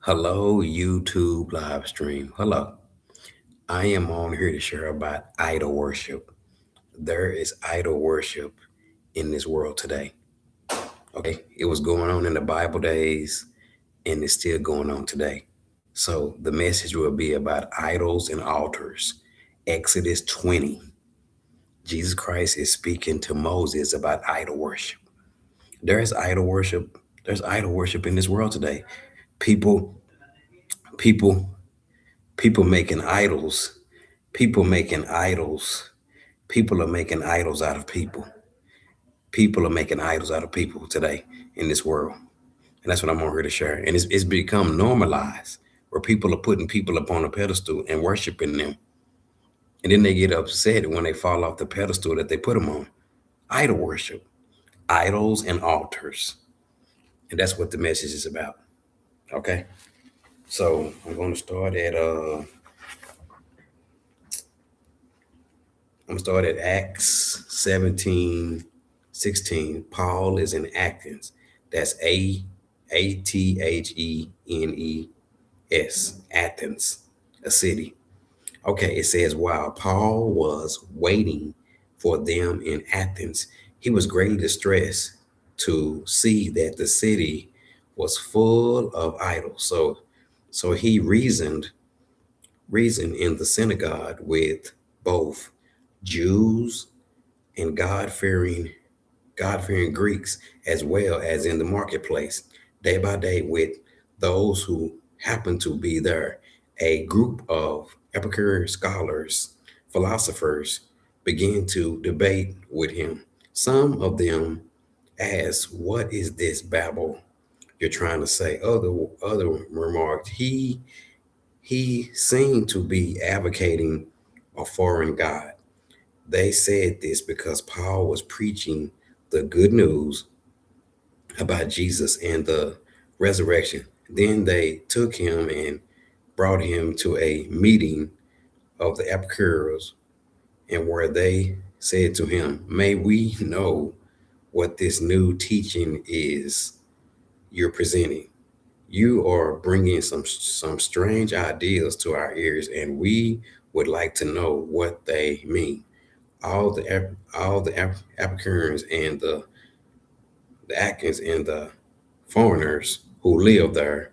Hello, YouTube live stream. Hello. I am on here to share about idol worship. There is idol worship in this world today. Okay. It was going on in the Bible days and it's still going on today. So the message will be about idols and altars. Exodus 20. Jesus Christ is speaking to Moses about idol worship. There is idol worship. There's idol worship in this world today. People, people, people making idols. People making idols. People are making idols out of people. People are making idols out of people today in this world. And that's what I'm on here to share. And it's become normalized where people are putting people up on a pedestal and worshiping them. And then they get upset when they fall off the pedestal that they put them on. Idol worship, idols and altars. And that's what the message is about. Okay. So I'm gonna start at Acts 17:16. Paul is in Athens. That's Athenes, Athens, a city. Okay, it says while Paul was waiting for them in Athens, he was greatly distressed to see that the city was full of idols. So he reasoned in the synagogue with both Jews and God-fearing Greeks, as well as in the marketplace, day by day with those who happened to be there. A group of Epicurean scholars, philosophers, began to debate with him. Some of them asked, "What is this babble you're trying to say?" Other remarked, He seemed to be advocating a foreign God. They said this because Paul was preaching the good news about Jesus and the resurrection. Then they took him and brought him to a meeting of the Epicureans, and where they said to him, "May we know what this new teaching is you're presenting? You are bringing some strange ideas to our ears, and we would like to know what they mean." All the Epicureans and the Atkins and the foreigners who lived there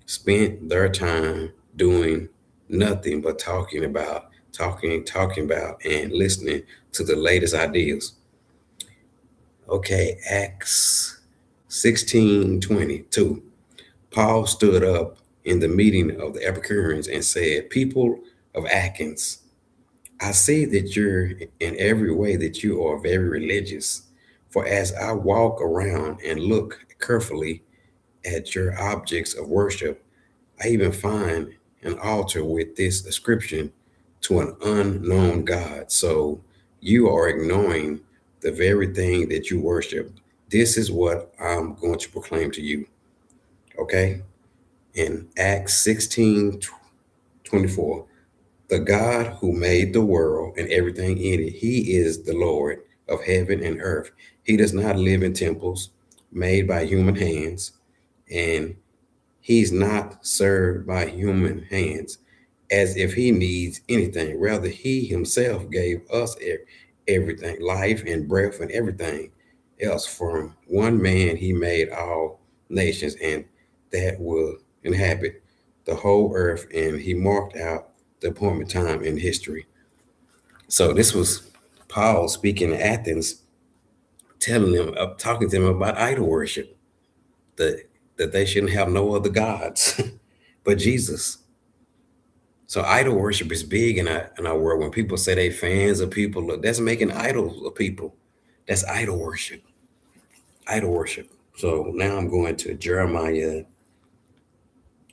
spent their time doing nothing but talking about, and listening to the latest ideas. Okay, Acts 16:22. Paul stood up in the meeting of the Epicureans and said, "People of Athens, I see that you're in every way that you are very religious. For as I walk around and look carefully at your objects of worship, I even find an altar with this inscription to an unknown God. So you are ignoring the very thing that you worship. This is what I'm going to proclaim to you." Okay? In Acts 16:24, the God who made the world and everything in it, he is the Lord of heaven and earth. He does not live in temples made by human hands, and he's not served by human hands as if he needs anything. Rather, he himself gave us everything, life and breath and everything else. From one man, he made all nations and that will inhabit the whole earth, and he marked out the appointed time in history. So this was Paul speaking in Athens, telling them, talking to them about idol worship, that that they shouldn't have no other gods but Jesus. So idol worship is big in our world. When people say they fans of people, look, that's making idols of people. That's idol worship. Idol worship. So now I'm going to Jeremiah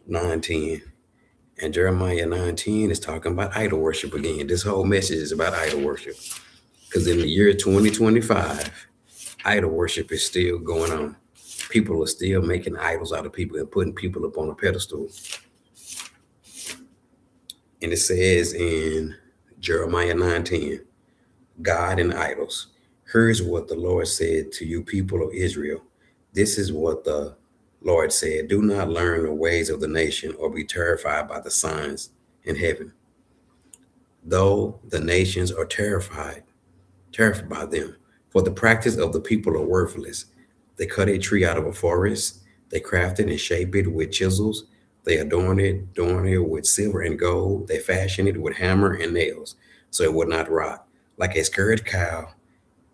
9:10. And Jeremiah 9:10 is talking about idol worship again. This whole message is about idol worship. Because in the year 2025, idol worship is still going on. People are still making idols out of people and putting people up on a pedestal. And it says in Jeremiah 9:10, God and idols. Here's what the Lord said to you, people of Israel. This is what the Lord said, do not learn the ways of the nation or be terrified by the signs in heaven. Though the nations are terrified by them. For the practice of the people are worthless. They cut a tree out of a forest, they craft it and shape it with chisels, they adorn it with silver and gold, they fashion it with hammer and nails, so it would not rot. Like a scared cow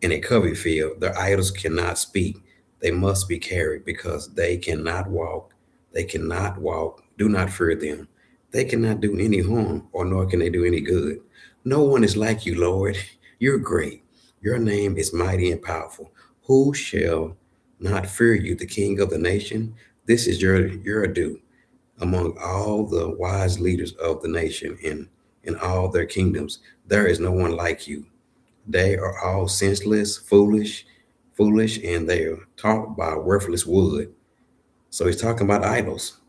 in a covered field, their idols cannot speak. They must be carried because they cannot walk. They cannot walk. Do not fear them. They cannot do any harm, or nor can they do any good. No one is like you, Lord. You're great. Your name is mighty and powerful. Who shall not fear you, the King of the nation? This is your due among all the wise leaders of the nation in all their kingdoms. There is no one like you. They are all senseless, foolish, and they are taught by worthless wood. So he's talking about idols.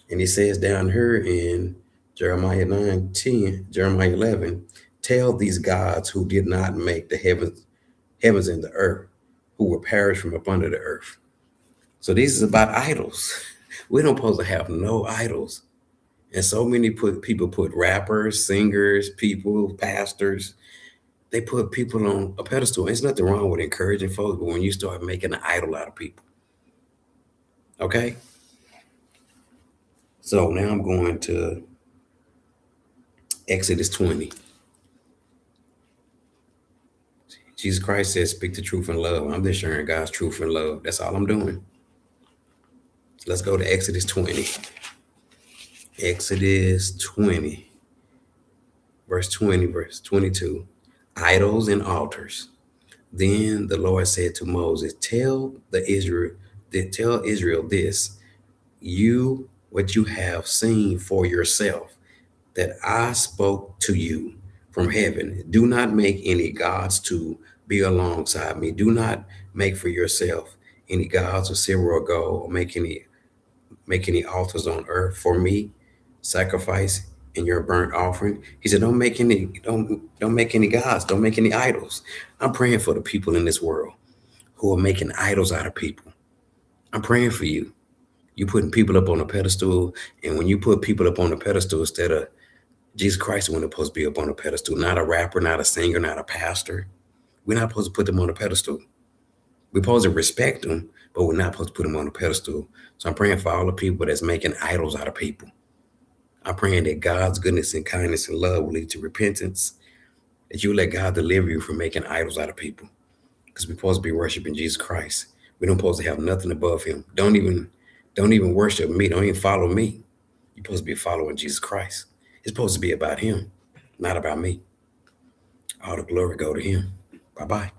And he says down here in Jeremiah 9:10, Jeremiah 11, tell these gods who did not make the heavens and the earth, who will perish from up under the earth. So this is about idols. We don't supposed to have no idols. And so many people put rappers, singers, people, pastors, they put people on a pedestal. There's nothing wrong with encouraging folks, but when you start making an idol out of people, okay? So now I'm going to Exodus 20. Jesus Christ says, speak the truth in love. I'm just sharing God's truth in love. That's all I'm doing. Let's go to Exodus 20. Exodus 20, verse 20, verse 22. Idols and altars. Then the Lord said to Moses, tell Israel this, what you have seen for yourself, that I spoke to you from heaven. Do not make any gods to be alongside me. Do not make for yourself any gods of silver or gold, or make any altars on earth for me, sacrifice in your burnt offering. He said, don't make any gods, don't make any idols. I'm praying for the people in this world who are making idols out of people. I'm praying for you. You putting people up on a pedestal, and when you put people up on a pedestal instead of Jesus Christ, when they're supposed to be up on a pedestal, not a rapper, not a singer, not a pastor. We're not supposed to put them on a pedestal. We're supposed to respect them, but we're not supposed to put them on a pedestal. So I'm praying for all the people that's making idols out of people. I'm praying that God's goodness and kindness and love will lead to repentance, that you let God deliver you from making idols out of people. Because we're supposed to be worshiping Jesus Christ. We don't supposed to have nothing above him. Don't even worship me. Don't even follow me. You're supposed to be following Jesus Christ. It's supposed to be about him, not about me. All the glory go to him. Bye-bye.